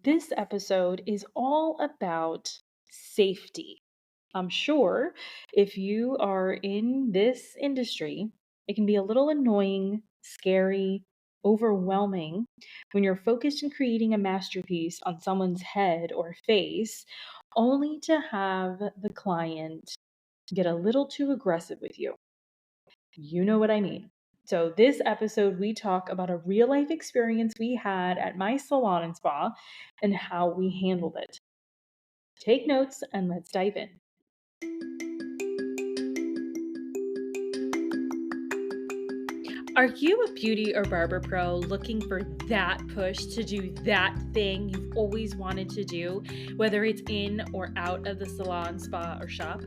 This episode is all about safety. I'm sure if you are in this industry, it can be a little annoying, scary, overwhelming when you're focused on creating a masterpiece on someone's head or face, only to have the client get a little too aggressive with you. You know what I mean. So, this episode, we talk about a real life experience we had at my salon and spa and how we handled it. Take notes and let's dive in. Are you a beauty or barber pro looking for that push to do that thing you've always wanted to do, whether it's in or out of the salon, spa, or shop?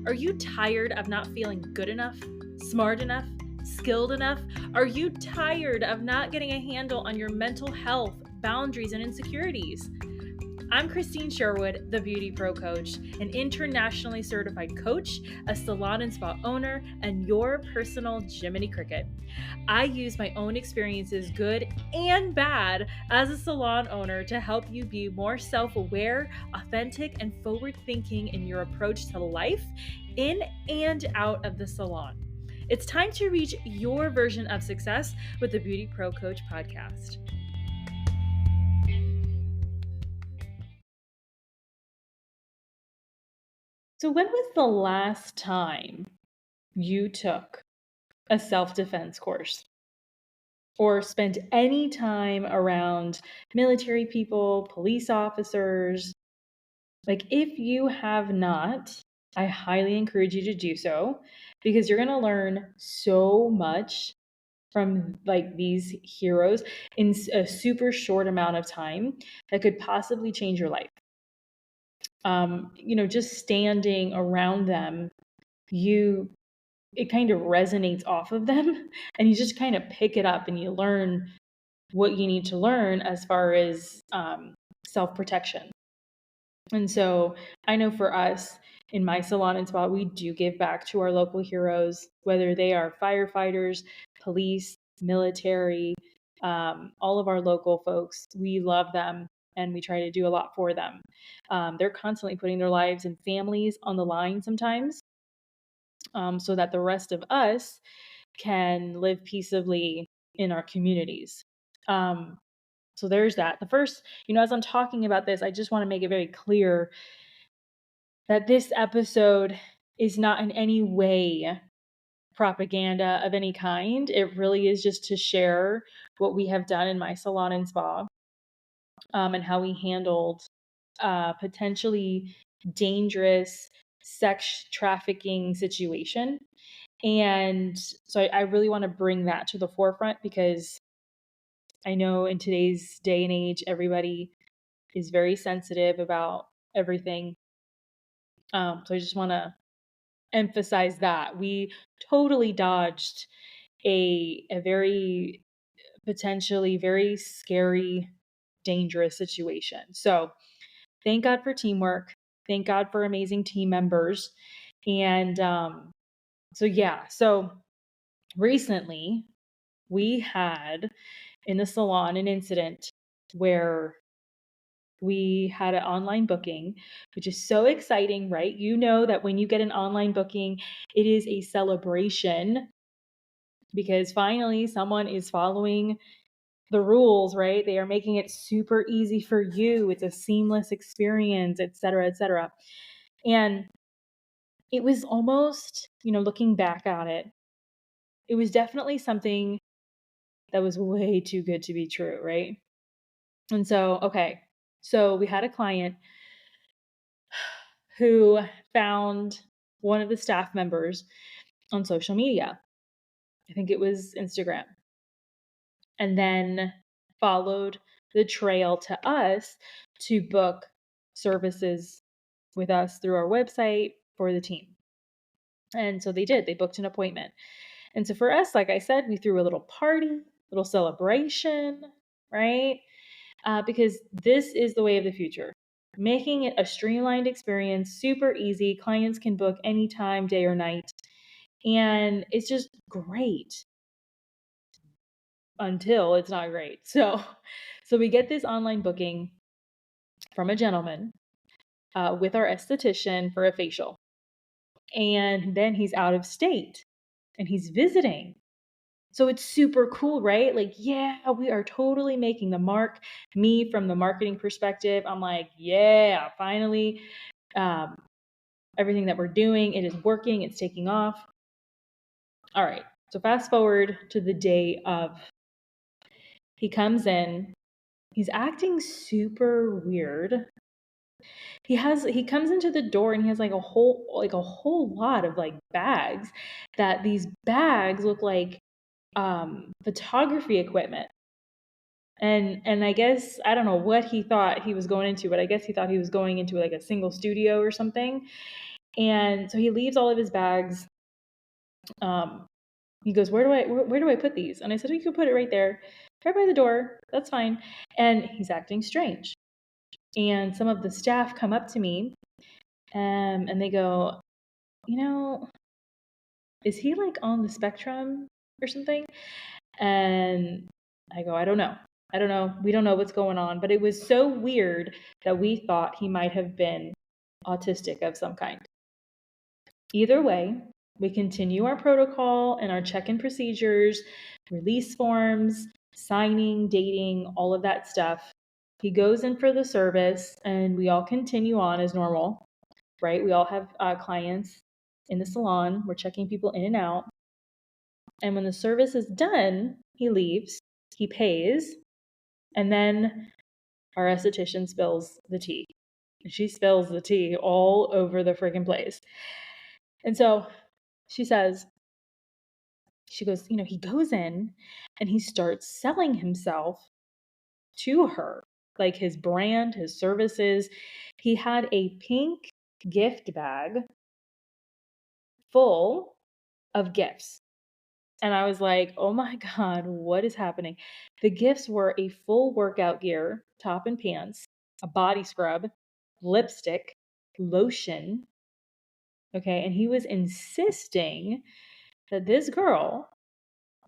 Are you tired of not feeling good enough, smart enough, skilled enough? Are you tired of not getting a handle on your mental health, boundaries, and insecurities? I'm Krystine Sherwood, the BeautyPro coach, an internationally certified coach, a salon and spa owner, and your personal Jiminy Cricket. I use my own experiences, good and bad, as a salon owner to help you be more self-aware, authentic, and forward-thinking in your approach to life, in and out of the salon. It's time to reach your version of success with the Beauty Pro Coach podcast. So, when was the last time you took a self-defense course or spent any time around military people, police officers? Like, if you have not, I highly encourage you to do so because you're going to learn so much from like these heroes in a super short amount of time that could possibly change your life. Just standing around them, it kind of resonates off of them and you just kind of pick it up and you learn what you need to learn as far as self-protection. And so I know for us in my salon and spa, we do give back to our local heroes, whether they are firefighters, police, military, all of our local folks. We love them and we try to do a lot for them. They're constantly putting their lives and families on the line sometimes, so that the rest of us can live peaceably in our communities. Um, so there's that. The first, as I'm talking about this, I just want to make it very clear that this episode is not in any way propaganda of any kind. It really is just to share what we have done in my salon and spa, and how we handled potentially dangerous sex trafficking situation. And so I really want to bring that to the forefront because I know in today's day and age, everybody is very sensitive about everything. So I just want to emphasize that we totally dodged a very potentially very scary, dangerous situation. So thank God for teamwork. Thank God for amazing team members. And so recently we had in the salon an incident where we had an online booking, which is so exciting, right? You know that when you get an online booking, it is a celebration because finally someone is following the rules, right? They are making it super easy for you. It's a seamless experience, et cetera, et cetera. And it was almost, looking back at it, it was definitely something that was way too good to be true, right? And so, okay, so we had a client who found one of the staff members on social media. I think it was Instagram. And then followed the trail to us to book services with us through our website for the team. And so they did. They booked an appointment. And so for us, like I said, we threw a little party, little celebration, right? Because this is the way of the future. Making it a streamlined experience, super easy. Clients can book anytime, day or night. And it's just great until it's not great. So we get this online booking from a gentleman with our esthetician for a facial. And then he's out of state and he's visiting. So it's super cool, right? Like, yeah, we are totally making the mark. Me, from the marketing perspective, I'm like, yeah, finally, um, everything that we're doing, it is working, it's taking off. All right. So fast forward to the day of. He comes in, he's acting super weird. He comes into the door and he has like a whole lot of like bags, that these bags look like photography equipment. And I guess I don't know what he thought he was going into, but I guess he thought he was going into like a single studio or something. And so he leaves all of his bags. Um, he goes, where do I put these? And I said, oh, you can put it right there, right by the door. That's fine. And he's acting strange. And some of the staff come up to me, and they go, is he like on the spectrum or something? And I go, I don't know. I don't know. We don't know what's going on. But it was so weird that we thought he might have been autistic of some kind. Either way, we continue our protocol and our check-in procedures, release forms, signing, dating, all of that stuff. He goes in for the service and we all continue on as normal, right? We all have clients in the salon. We're checking people in and out. And when the service is done, he leaves, he pays, and then our esthetician spills the tea. She spills the tea all over the freaking place. And so she says, she goes, he goes in and he starts selling himself to her, like his brand, his services. He had a pink gift bag full of gifts. And I was like, oh my God, what is happening? The gifts were a full workout gear, top and pants, a body scrub, lipstick, lotion. Okay. And he was insisting that this girl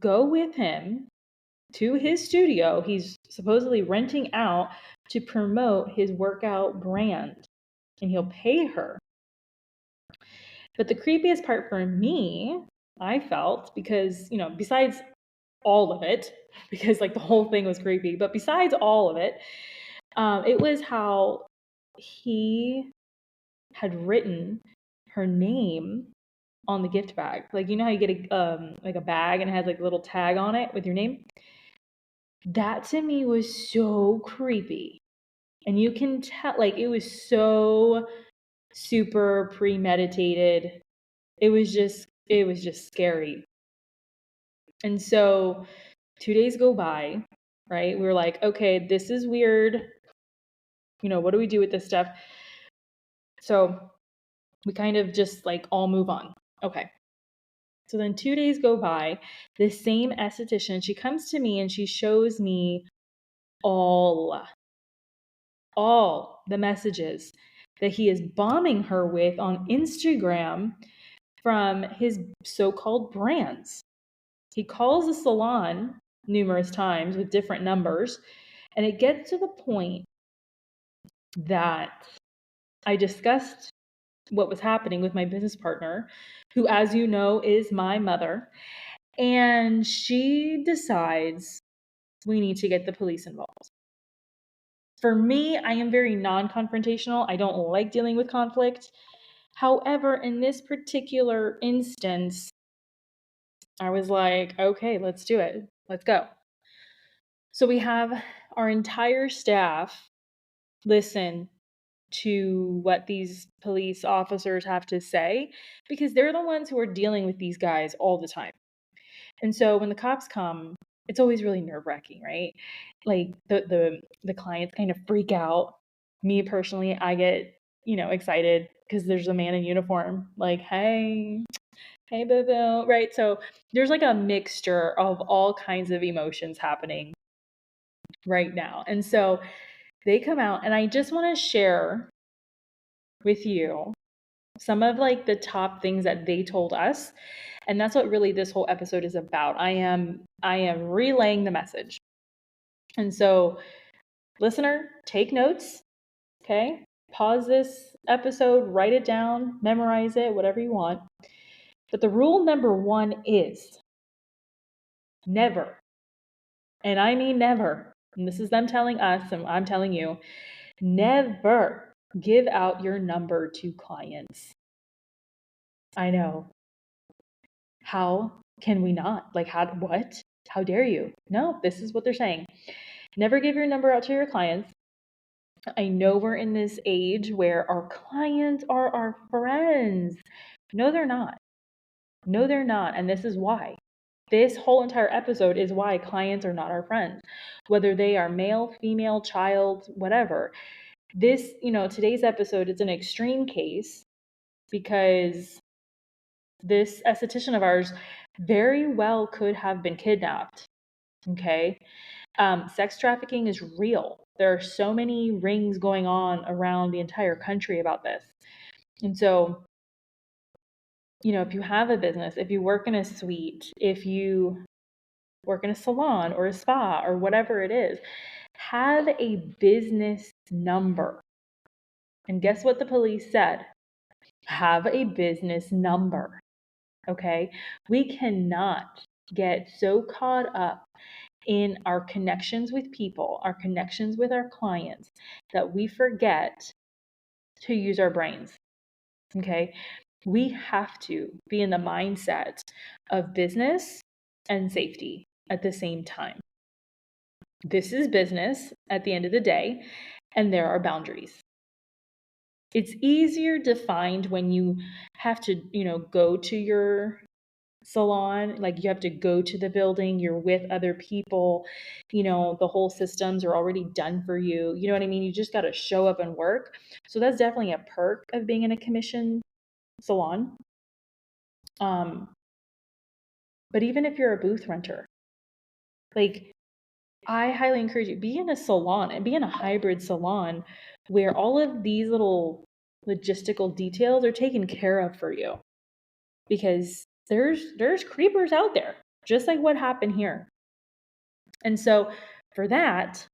go with him to his studio. He's supposedly renting out to promote his workout brand, and he'll pay her. But the creepiest part for me, I felt, because, besides all of it, because like the whole thing was creepy, but besides all of it, it was how he had written her name on the gift bag. Like, how you get a bag and it has like a little tag on it with your name? That to me was so creepy. And you can tell, like, it was so super premeditated. It was just scary. And so 2 days go by, right? We were like, okay, this is weird. What do we do with this stuff? So we kind of just like all move on. Okay. So then 2 days go by. The same esthetician, she comes to me and she shows me all the messages that he is bombing her with on Instagram from his so-called brands. He calls the salon numerous times with different numbers, and it gets to the point that I discussed what was happening with my business partner, who, as you know, is my mother, and she decides we need to get the police involved. For me, I am very non-confrontational. I don't like dealing with conflict. However, in this particular instance, I was like, okay, let's do it. Let's go. So we have our entire staff listen to what these police officers have to say, because they're the ones who are dealing with these guys all the time. And so when the cops come, it's always really nerve-wracking, right? Like the clients kind of freak out. Me personally, I get, excited because there's a man in uniform, like, hey, boo boo, right? So there's like a mixture of all kinds of emotions happening right now. And so they come out, and I just want to share with you some of like the top things that they told us. And that's what really this whole episode is about. I am relaying the message. And so, listener, take notes. Okay? Pause this episode, write it down, memorize it, whatever you want. But the rule number one is never, and I mean never, and this is them telling us, and I'm telling you, never give out your number to clients. I know. How can we not? Like, what? How dare you? No, this is what they're saying. Never give your number out to your clients. I know we're in this age where our clients are our friends. No, they're not. No, they're not. And this is why. This whole entire episode is why clients are not our friends. Whether they are male, female, child, whatever. This, today's episode is an extreme case because this esthetician of ours very well could have been kidnapped. Okay. Sex trafficking is real. There are so many rings going on around the entire country about this. And so, if you have a business, if you work in a suite, if you work in a salon or a spa or whatever it is, have a business number. And guess what the police said? Have a business number. Okay? We cannot get so caught up in our connections with people, our connections with our clients, that we forget to use our brains. Okay? We have to be in the mindset of business and safety at the same time. This is business at the end of the day, and there are boundaries. It's easier defined when you have to, go to your salon, like you have to go to the building, you're with other people, the whole systems are already done for you. You know what I mean? You just got to show up and work. So that's definitely a perk of being in a commission salon. But even if you're a booth renter, like I highly encourage you, be in a salon and be in a hybrid salon where all of these little logistical details are taken care of for you, because there's creepers out there, just like what happened here. And so for that,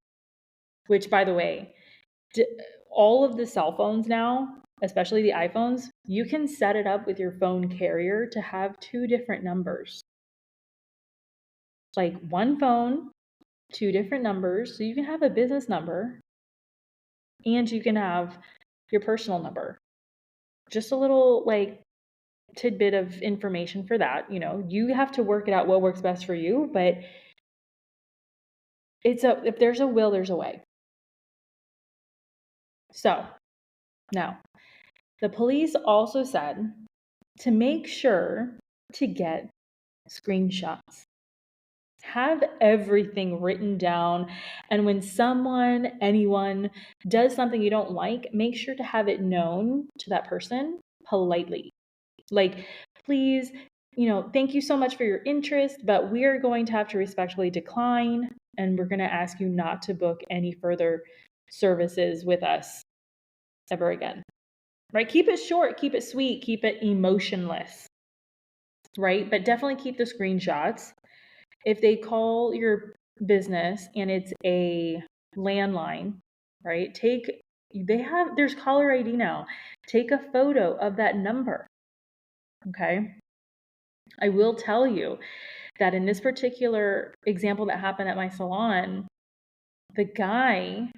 which by the way, all of the cell phones now, especially the iPhones, you can set it up with your phone carrier to have 2 different numbers. Like one phone, 2 different numbers. So you can have a business number and you can have your personal number. Just a little tidbit of information for that. You have to work it out what works best for you, but if there's a will, there's a way. So now the police also said to make sure to get screenshots. Have everything written down. And when anyone does something you don't like, make sure to have it known to that person politely. Like, please, thank you so much for your interest, but we are going to have to respectfully decline, and we're going to ask you not to book any further services with us ever again. Right? Keep it short, keep it sweet, keep it emotionless. Right? But definitely keep the screenshots. If they call your business and it's a landline, right? There's caller ID now. Take a photo of that number. Okay? I will tell you that in this particular example that happened at my salon, the guy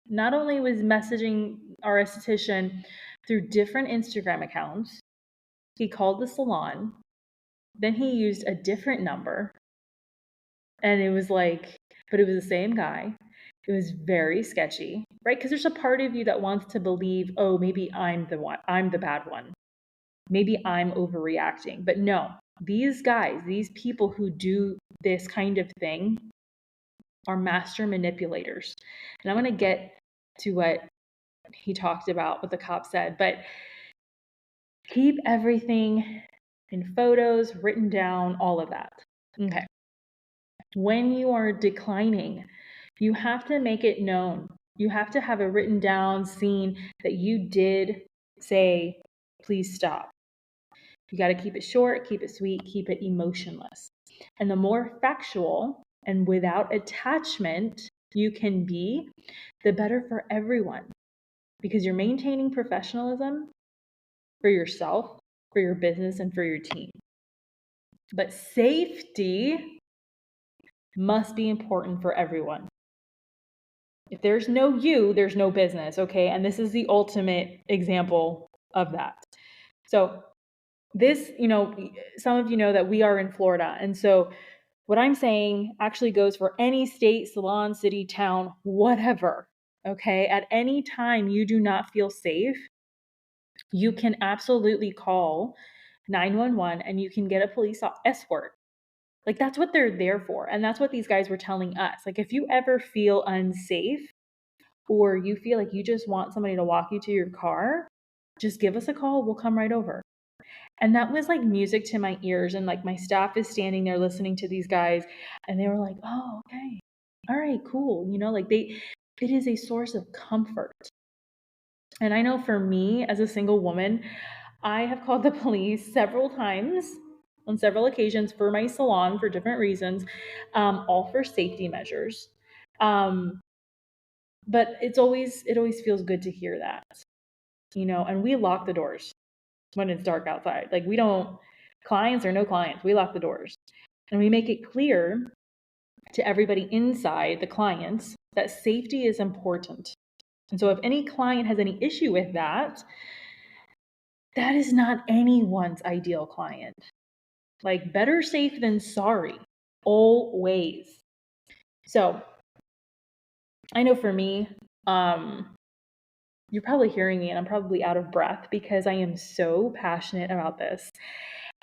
not only was messaging our esthetician through different Instagram accounts, he called the salon, then he used a different number, and it was but it was the same guy. It was very sketchy, right? Because there's a part of you that wants to believe, oh, maybe I'm the bad one. Maybe I'm overreacting. But no, these guys, these people who do this kind of thing are master manipulators. And I'm going to get to what he talked about, what the cop said, but keep everything in photos, written down, all of that. Okay. When you are declining, you have to make it known. You have to have it written down, seen that you did say, please stop. You got to keep it short, keep it sweet, keep it emotionless. And the more factual and without attachment you can be, the better for everyone, because you're maintaining professionalism for yourself, for your business, and for your team. But safety must be important for everyone. If there's no you, there's no business, okay? And this is the ultimate example of that. So this, some of you know that we are in Florida. And so what I'm saying actually goes for any state, salon, city, town, whatever, okay? At any time you do not feel safe, you can absolutely call 911 and you can get a police escort. Like, that's what they're there for. And that's what these guys were telling us. Like, if you ever feel unsafe or you feel like you just want somebody to walk you to your car, just give us a call. We'll come right over. And that was like music to my ears. And like my staff is standing there listening to these guys and they were like, oh, okay. All right, cool. It is a source of comfort. And I know for me as a single woman, I have called the police several times on several occasions for my salon for different reasons, all for safety measures. But it always feels good to hear that, and we lock the doors when it's dark outside. Like, we don't, clients or no clients, we lock the doors and we make it clear to everybody inside, the clients, that safety is important. And so if any client has any issue with that, that is not anyone's ideal client. Like, better safe than sorry, always. So I know for me, you're probably hearing me and I'm probably out of breath because I am so passionate about this.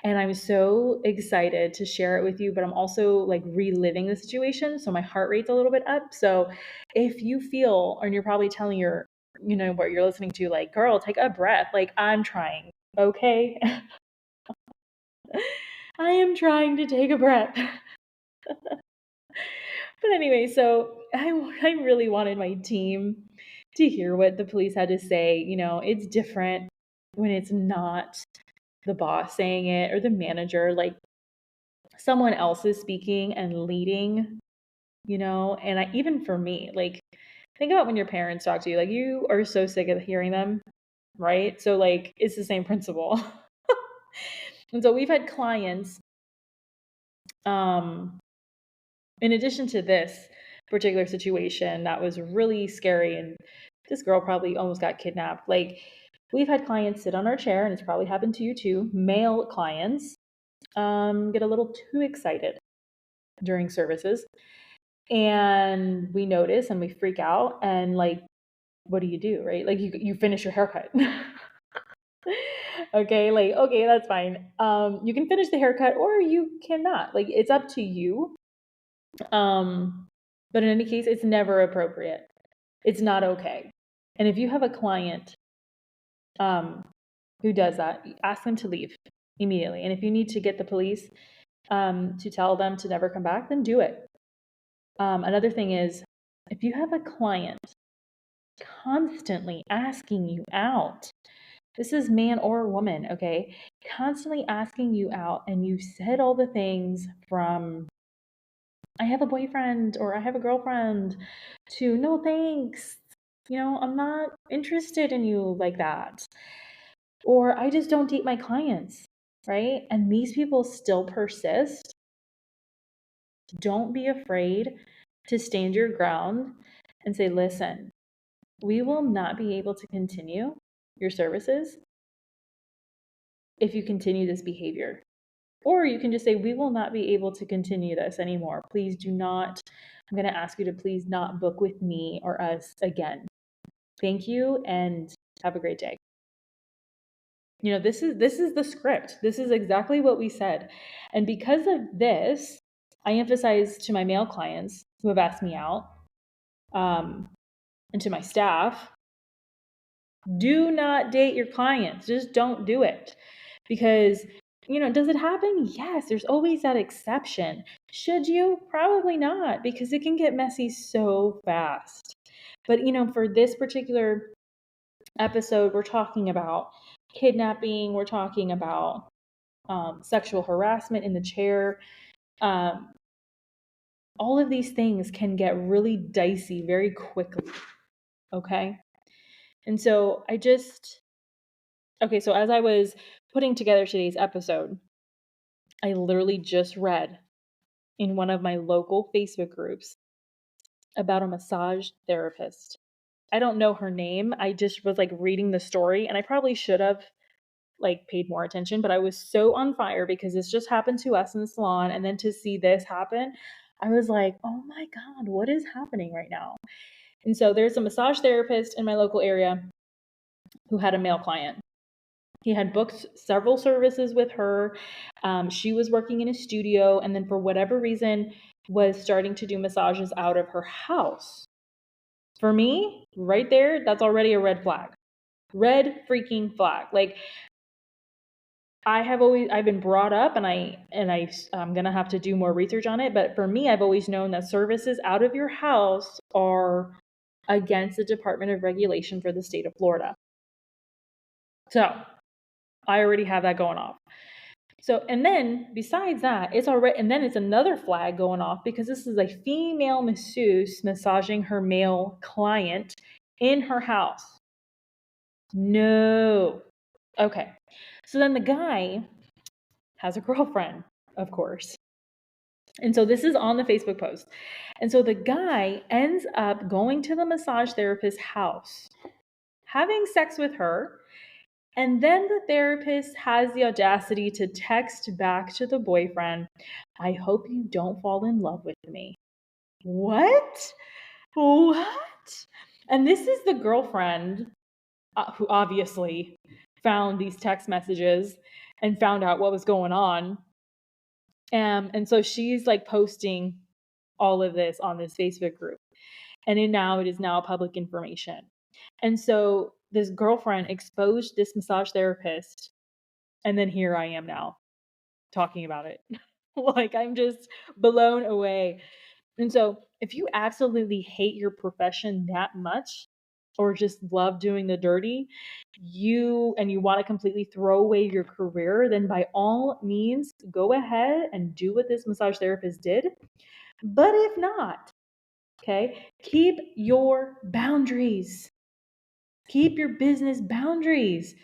And I'm so excited to share it with you, but I'm also like reliving the situation. So my heart rate's a little bit up. So if you feel, and you're probably telling what you're listening to, like, girl, take a breath. Like, I'm trying, okay? I am trying to take a breath. But anyway, so I really wanted my team to hear what the police had to say. It's different when it's not the boss saying it or the manager, like someone else is speaking and leading, and even for me, like, think about when your parents talk to you, like, you are so sick of hearing them, right? So like, it's the same principle. And so we've had clients, in addition to this particular situation that was really scary, and this girl probably almost got kidnapped. Like, we've had clients sit on our chair, and it's probably happened to you too, male clients, get a little too excited during services. And we notice and we freak out, and like, what do, right? Like, you finish your haircut. Okay, like, okay, that's fine. You can finish the haircut or you cannot. Like, it's up to you. But in any case, it's never appropriate. It's not okay. And if you have a client who does that, ask them to leave immediately. And if you need to get the police to tell them to never come back, then do it. Another thing is, if you have a client constantly asking you out, this is man or woman, okay? Constantly asking you out, and you said all the things from, I have a boyfriend or I have a girlfriend, to no thanks, I'm not interested in you like that. Or I just don't date my clients, right? And these people still persist. Don't be afraid to stand your ground and say, listen, we will not be able to continue your services if you continue this behavior. Or you can just say, we will not be able to continue this anymore. Please do not, I'm going to ask you to please not book with me or us again. Thank you and have a great day. This is the script. This is exactly what we said. And because of this, I emphasize to my male clients who have asked me out, and to my staff, do not date your clients. Just don't do it. Because, does it happen? Yes, there's always that exception. Should you? Probably not, because it can get messy so fast. But, for this particular episode, we're talking about kidnapping, we're talking about sexual harassment in the chair. all of these things can get really dicey very quickly. Okay. And so so as I was putting together today's episode, I literally just read in one of my local Facebook groups about a massage therapist. I don't know her name. I just was like reading the story, and I probably should have like paid more attention, but I was so on fire because this just happened to us in the salon, and then to see this happen, I was like, "Oh my god, what is happening right now?" And so there's a massage therapist in my local area who had a male client. He had booked several services with her. She was working in a studio, and then for whatever reason was starting to do massages out of her house. For me, right there, that's already a red flag. Red freaking flag. Like, I've been brought up, and I'm gonna have to do more research on it, but for me, I've always known that services out of your house are against the Department of Regulation for the state of Florida. So I already have that going off. So, and then besides that, it's another flag going off because this is a female masseuse massaging her male client in her house. No. Okay. So then the guy has a girlfriend, of course. And so this is on the Facebook post. And so the guy ends up going to the massage therapist's house, having sex with her. And then the therapist has the audacity to text back to the boyfriend, "I hope you don't fall in love with me." What? What? And this is the girlfriend who obviously found these text messages and found out what was going on. And so she's like posting all of this on this Facebook group. And it is now public information. And so this girlfriend exposed this massage therapist. And then here I am now talking about it. Like, I'm just blown away. And so if you absolutely hate your profession that much, or just love doing the dirty, you want to completely throw away your career, then by all means, go ahead and do what this massage therapist did. But if not, okay, keep your boundaries. Keep your business boundaries.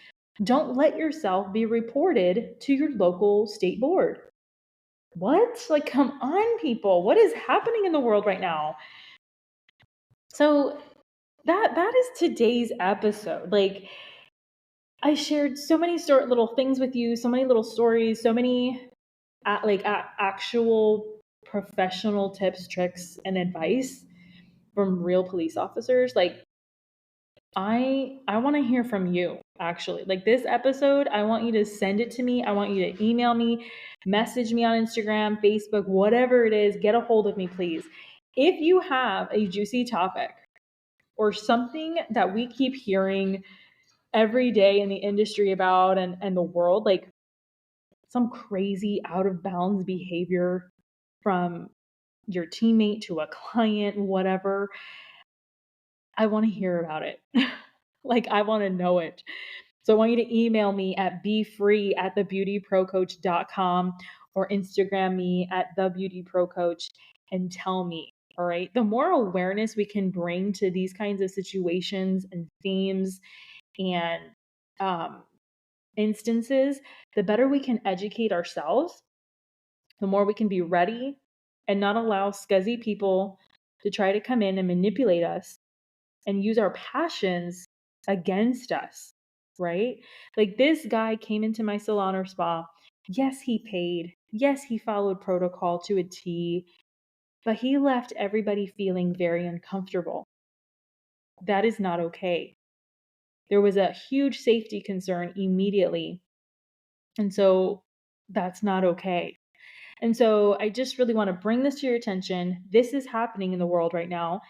Don't let yourself be reported to your local state board. What? Like, come on, people. What is happening in the world right now? So that is today's episode. Like, I shared so many little things with you, so many little stories, so many actual professional tips, tricks, and advice from real police officers. Like, I want to hear from you, actually. Like, this episode, I want you to send it to me. I want you to email me, message me on Instagram, Facebook, whatever it is. Get a hold of me, please. If you have a juicy topic or something that we keep hearing every day in the industry about and the world, like some crazy out of bounds behavior from your teammate to a client, whatever, I want to hear about it. Like, I want to know it. So I want you to email me at befree@thebeautyprocoach.com or Instagram me at thebeautyprocoach and tell me. All right. The more awareness we can bring to these kinds of situations and themes and instances, the better we can educate ourselves, the more we can be ready and not allow scuzzy people to try to come in and manipulate us and use our passions against us, right? Like, this guy came into my salon or spa. Yes, he paid. Yes, he followed protocol to a T, but he left everybody feeling very uncomfortable. That is not okay. There was a huge safety concern immediately. And so that's not okay. And so I just really want to bring this to your attention. This is happening in the world right now.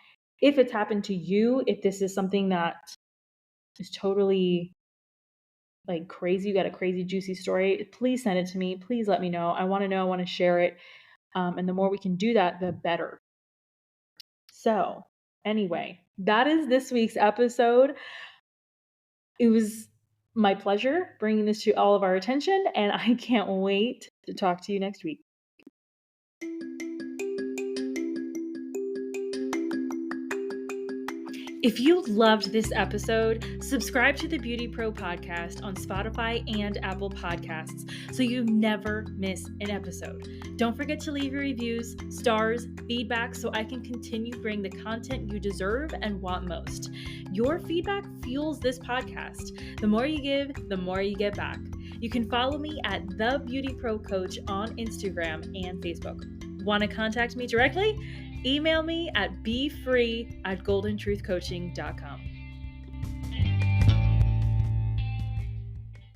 If it's happened to you, if this is something that is totally like crazy, you got a crazy juicy story, please send it to me. Please let me know. I want to know. I want to share it. And the more we can do that, the better. So anyway, that is this week's episode. It was my pleasure bringing this to all of our attention, and I can't wait to talk to you next week. If you loved this episode, subscribe to the BeautyPro podcast on Spotify and Apple Podcasts so you never miss an episode. Don't forget to leave your reviews, stars, feedback so I can continue bringing the content you deserve and want most. Your feedback fuels this podcast. The more you give, the more you get back. You can follow me at The BeautyPro Coach on Instagram and Facebook. Want to contact me directly? Email me at befree@goldentruthcoaching.com.